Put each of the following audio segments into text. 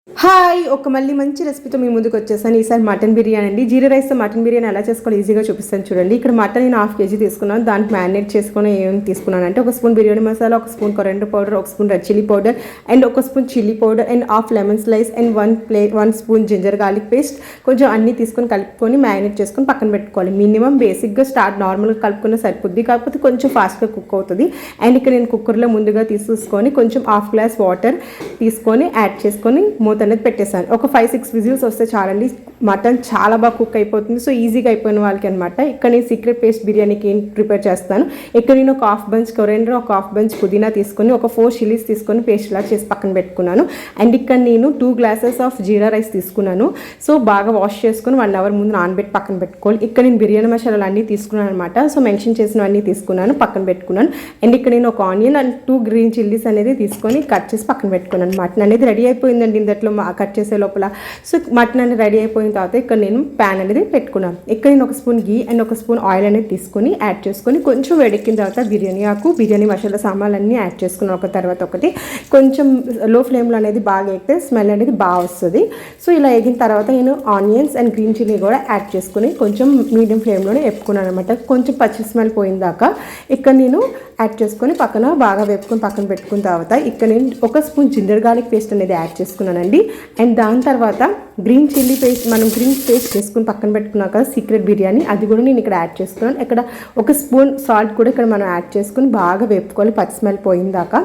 Hi ఒక మళ్ళీ మంచి రెసిపీతో మీ ముందుకు వచ్చేసాను. ఈసారి మటన్ బిర్యానీ అండి. జీరా రైస్తో మటన్ బిర్యానీ ఎలా చేసుకోవాలో ఈజీగా చూపిస్తాను చూడండి. ఇక్కడ మటన్ నేను 1/2 kg తీసుకున్నాను. దానికి మ్యారినేట్ చేసుకుని ఏమేమి తీసుకున్నాను అంటే ఒక స్పూన్ బిర్యానీ మసాలా, ఒక స్పూన్ కొరియాండర్ పౌడర్, ఒక spoon red chilli powder and ఒక spoon chilli powder and 1/2 lemon slice and 1 spoon ginger garlic paste కొంచెం అన్నీ తీసుకొని కలుపుకొని మ్యారినేట్ చేసుకొని పక్కన పెట్టుకోవాలి. మినిమం బేసిక్గా నార్మల్గా కలుపుకున్న సరిపోద్ది, కాకపోతే కొంచెం ఫాస్ట్గా కుక్ అవుతుంది. అండ్ ఇక్కడ నేను కుక్కర్లో ముందుగా తీసుకొని కొంచెం 1/2 గ్లాస్ వాటర్ తీసుకొని యాడ్ చేసుకొని మూత అనేది పెట్టేసాను. ఒక 5-6 విజిల్స్ వస్తే చాలండి. మటన్ చాలా బాగా కుక్ అయిపోతుంది. సో ఈజీగా అయిపోయిన వాళ్ళకి అనమాట. ఇక్కడ నేను సీక్రెట్ పేస్ట్ బిర్యానీకి ఏం ప్రిపేర్ చేస్తాను. ఇక్కడ నేను ఒక 1/2 bunch కొరియాండర్, ఒక 1/2 bunch పుదీనా తీసుకొని ఒక 4 చిల్లీస్ తీసుకొని పేస్ట్ లాగా చేసి పక్కన పెట్టుకున్నాను. అండ్ ఇక్కడ నేను 2 glasses ఆఫ్ జీరా రైస్ తీసుకున్నాను. సో బాగా వాష్ చేసుకొని 1 hour ముందు నానబెట్టి పక్కన పెట్టుకోవాలి. ఇక్కడ నేను బిర్యానీ మసాలాలు అన్నీ తీసుకున్నాను అనమాట. సో మెన్షన్ చేసినవన్నీ తీసుకున్నాను, పక్కన పెట్టుకున్నాను. అండ్ ఇక్కడ నేను ఒక ఆనియన్ అండ్ 2 green chillies అనేది తీసుకొని కట్ చేసి పక్కన పెట్టుకున్నాను. మటన్ అనేది రెడీ అయిపోయిందండి ఇందులో కట్ చేసే లోపల. సో మటన్ అనేది రెడీ అయిపోయిన తర్వాత ఇక్కడ నేను ప్యాన్ అనేది పెట్టుకున్నాను. ఇక్కడ నేను ఒక స్పూన్ గీ అండ్ ఒక స్పూన్ ఆయిల్ అనేది తీసుకొని యాడ్ చేసుకొని కొంచెం వేడెక్కిన తర్వాత బిర్యానీ ఆకు, బిర్యానీ మసాలా సామాన్లన్నీ యాడ్ చేసుకున్నాను ఒక తర్వాత ఒకటి. కొంచెం లో ఫ్లేమ్లో అనేది బాగా ఎక్కితే స్మెల్ అనేది బాగా వస్తుంది. సో ఇలా ఎగిన తర్వాత నేను ఆనియన్స్ అండ్ గ్రీన్ చిల్లీ కూడా యాడ్ చేసుకుని కొంచెం మీడియం ఫ్లేమ్లోనే వేపుకున్నాను అనమాట. కొంచెం పచ్చి స్మెల్ పోయిన దాకా ఇక్కడ నేను యాడ్ చేసుకొని పక్కన బాగా వేపుకొని పక్కన పెట్టుకున్న తర్వాత ఇక్కడ నేను ఒక స్పూన్ జింజర్ గార్లిక్ పేస్ట్ అనేది యాడ్ చేసుకున్నానండి. అండ్ దాని తర్వాత గ్రీన్ చిల్లీ పేస్ట్, మనం గ్రీన్ పేస్ట్ చేసుకుని పక్కన పెట్టుకున్నాక సీక్రెట్ బిర్యానీ అది కూడా నేను ఇక్కడ యాడ్ చేసుకున్నాను. ఇక్కడ ఒక స్పూన్ సాల్ట్ కూడా ఇక్కడ మనం యాడ్ చేసుకుని బాగా వేపుకోవాలి పచ్చి స్మెల్ పోయిన దాకా.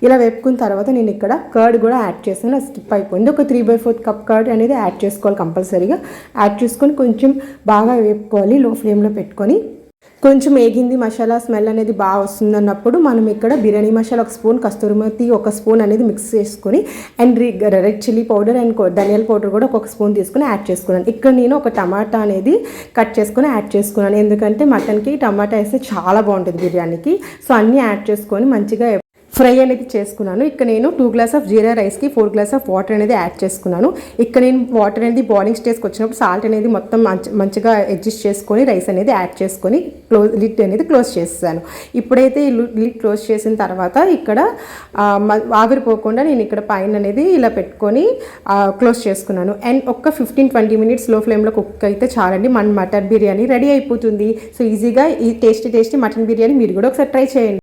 ఇలా వేపుకున్న తర్వాత నేను ఇక్కడ కర్డ్ కూడా యాడ్ చేసాను, స్కిప్ అయిపోయింది. ఒక 3/4 కప్ కర్డ్ అనేది యాడ్ చేసుకోవాలి కంపల్సరీగా. యాడ్ చేసుకొని కొంచెం బాగా వేపుకోవాలి లో ఫ్లేమ్లో పెట్టుకొని. కొంచెం వేగింది మసాలా స్మెల్ అనేది బాగా వస్తుంది అన్నప్పుడు మనం ఇక్కడ బిర్యానీ మసాలా ఒక స్పూన్, కస్తూరి మేతి ఒక స్పూన్ అనేది మిక్స్ చేసుకొని and red chilli powder and ధనియాల పౌడర్ కూడా ఒక స్పూన్ తీసుకుని యాడ్ చేసుకున్నాను. ఇక్కడ నేను ఒక టమాటా అనేది కట్ చేసుకొని యాడ్ చేసుకున్నాను, ఎందుకంటే మటన్కి టమాటా వేస్తే చాలా బాగుంటుంది బిర్యానీకి. సో అన్నీ యాడ్ చేసుకొని మంచిగా ఫ్రై అనేది చేసుకున్నాను. ఇక్కడ నేను 2 glasses ఆఫ్ జీరా రైస్కి 4 glasses ఆఫ్ వాటర్ అనేది యాడ్ చేసుకున్నాను. ఇక్కడ నేను వాటర్ అనేది బాయిలింగ్ స్టేజ్కి వచ్చినప్పుడు సాల్ట్ అనేది మొత్తం మంచిగా అడ్జస్ట్ చేసుకొని రైస్ అనేది యాడ్ చేసుకొని లిడ్ అనేది క్లోజ్ చేస్తాను. ఇప్పుడైతే ఈ లిడ్ క్లోజ్ చేసిన తర్వాత ఇక్కడ ఆవిరిపోకుండా నేను ఇక్కడ పైన అనేది ఇలా పెట్టుకొని క్లోజ్ చేసుకున్నాను. అండ్ ఒక 15-20 minutes లో ఫ్లేమ్లో కుక్ అయితే చాలండి, మన మటన్ బిర్యానీ రెడీ అయిపోతుంది. సో ఈజీగా ఈ టేస్టీ మటన్ బిర్యానీ మీరు కూడా ఒకసారి ట్రై చేయండి.